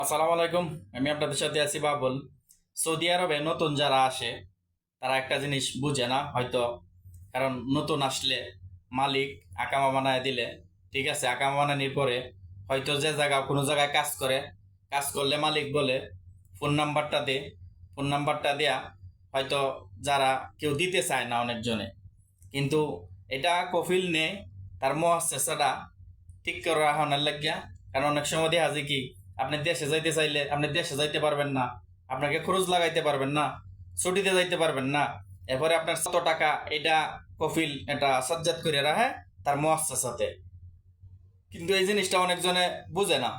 আসসালামু আলাইকুম। আমি আপনাদের সাথে আছি বাবুল। সৌদি আরবে নতুন যারা আসে তারা একটা জিনিস বুঝে না হয়তো, কারণ নতুন আসলে মালিক আকামা বানায় দিলে ঠিক আছে, আকামা বানানোর পরে হয়তো যে জায়গা কোনো জায়গায় কাজ করে, কাজ করলে মালিক বলে ফোন নাম্বারটা দে, ফোন নাম্বারটা দেয়া হয়তো যারা কেউ দিতে চায় না অনেকজনে, কিন্তু এটা কফিল নেই তার মুআসসাসাটা ঠিক করে রাখানোর লাগিয়া। কারণ অনেক সময় দেখা যায় কি, আপনি দেশে যাইতে চাইলে আপনি দেশে যাইতে পারবেন না, আপনাকে খরচ লাগাইতে পারবেন না, ছুটিতে যাইতে পারবেন না, এরপরে আপনার 100 টাকা এটা কফিল এটা সাজ্জাদ করে রাখে তার মুআসসাসাতে। কিন্তু এই জিনিসটা অনেকজনে বুঝে না,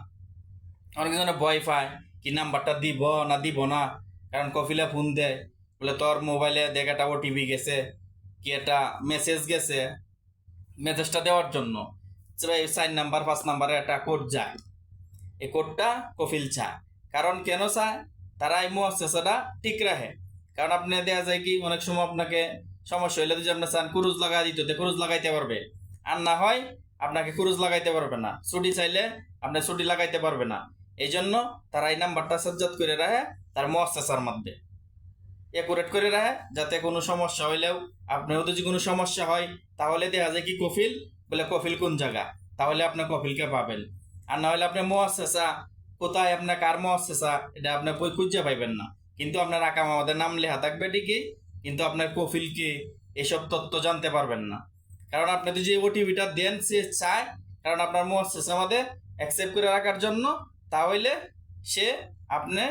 অনেকজনে ভয় পায় কি নাম্বারটা দিব না দিব না, কারণ কফিলে ফোন দেয় বলে তোর মোবাইলে দেখ একটা ওটিপি গেছে, কি একটা মেসেজ গেছে, মেসেজটা দেওয়ার জন্য 4 নাম্বার 5 নাম্বারের একটা কোড যায়, এই কোডটা কফিল চায়। কারণ কেন চায়, তারা এই মুআসসাসাটা ঠিক রাখে। কারণ আপনি দেখা যায় কি অনেক সময় আপনাকে সমস্যা হইলে যদি আপনি চান কুরুজ লাগাই দিতে, কুরুজ লাগাইতে পারবে, আর না হয় আপনাকে কুরুজ লাগাইতে পারবে না, ছুটি চাইলে আপনি ছুটি লাগাইতে পারবে না। এই জন্য তারা এই নাম্বারটা সাজ্জাদ করে রাখে তার মুআসসাসার মধ্যে, একুরেট করে রাখে, যাতে কোনো সমস্যা হইলেও আপনার যদি কোনো সমস্যা হয় তাহলে দেখা যায় কি কফিল বলে কফিল কোন জায়গা, তাহলে আপনি কফিলকে পাবেন। আর না হলে আপনি মুআসসাসা কোথায়, আপনার কার মুআসসাসা এটা আপনি বই খুঁজে পাইবেন না। কিন্তু আপনার আকাম আমাদের নাম লেখা থাকবে ঠিকই, কিন্তু আপনার কফিল কি এসব তথ্য জানতে পারবেন না। কারণ আপনি তো যে ওটিপিটা দেন সে চায়, কারণ আপনার মুআসসাসা আমাদের অ্যাকসেপ্ট করে রাখার জন্য, তাহলে সে আপনি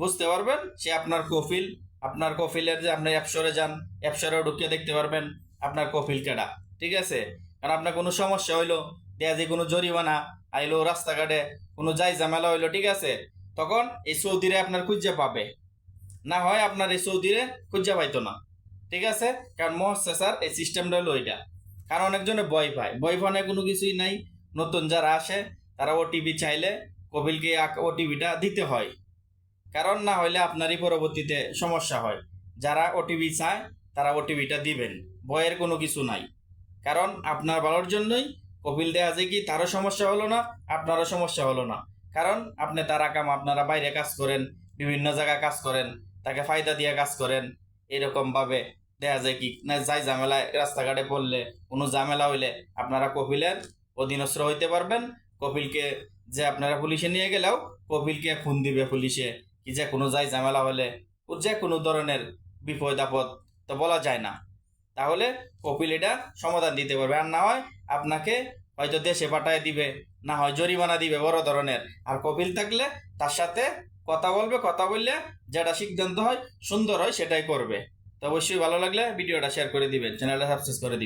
বুঝতে পারবেন সে আপনার কফিল। আপনার কফিলের যে আপনি অ্যাপসরে যান, অ্যাপসরে ঢুকিয়ে দেখতে পারবেন আপনার কফিল কেডা, ঠিক আছে। কারণ আপনার কোনো সমস্যা হইলো, দেয়া যে কোনো জরিমানা আইলো, রাস্তাঘাটে কোনো যাই ঝামেলা হইলো, ঠিক আছে, তখন এই সৌদিরে আপনার খুঁজে পাবে, না হয় আপনার এই সৌদিরে খুঁজে পাইতো না, ঠিক আছে। কারণ মুআসসাসার এই সিস্টেমটা হলো এটা। কারণ অনেকজনে ভয় পায়, ভয় পায় কোনো কিছুই নাই। নতুন যারা আসে তারা ওটিপি চাইলে কফিলকে ওটিপিটা দিতে হয়, কারণ না হইলে আপনারই পরবর্তীতে সমস্যা হয়। যারা ওটিপি চায় তারা ওটিপিটা দিবেন, ভয়ের কোনো কিছু নাই। কারণ আপনার ভালোর জন্যই কপিল দেয়া যায় কি তারও সমস্যা হলো না, আপনারও সমস্যা হলো না। কারণ আপনি তারা কাম আপনারা বাইরে কাজ করেন, বিভিন্ন জায়গায় কাজ করেন, তাকে ফায়দা দিয়ে কাজ করেন, এরকম ভাবে দেখা যায় কি না যাই ঝামেলায় রাস্তাঘাটে পড়লে কোনো ঝামেলা হইলে আপনারা কপিলের অধীনস্থ হইতে পারবেন। কপিলকে যে আপনারা পুলিশে নিয়ে গেলেও কপিলকে ফোন দিবে পুলিশে, কি যে কোনো যাই ঝামেলা হলে যে কোনো ধরনের বিপদ আপদ তো বলা যায় না, তাহলে কপিল এটা সমাধান দিতে পারবে। আর না হয় আপনাকে হয়তো দেশে পাঠায় দিবে, না হয় জরিমানা দিবে বড় ধরনের। আর কপিল থাকলে তার সাথে কথা বলবে, কথা বললে যেটা সিদ্ধান্ত হয় সুন্দর হয় সেটাই করবে। তো অবশ্যই ভালো লাগলে ভিডিওটা শেয়ার করে দিবেন, চ্যানেলটা সাবস্ক্রাইব করে দিবেন।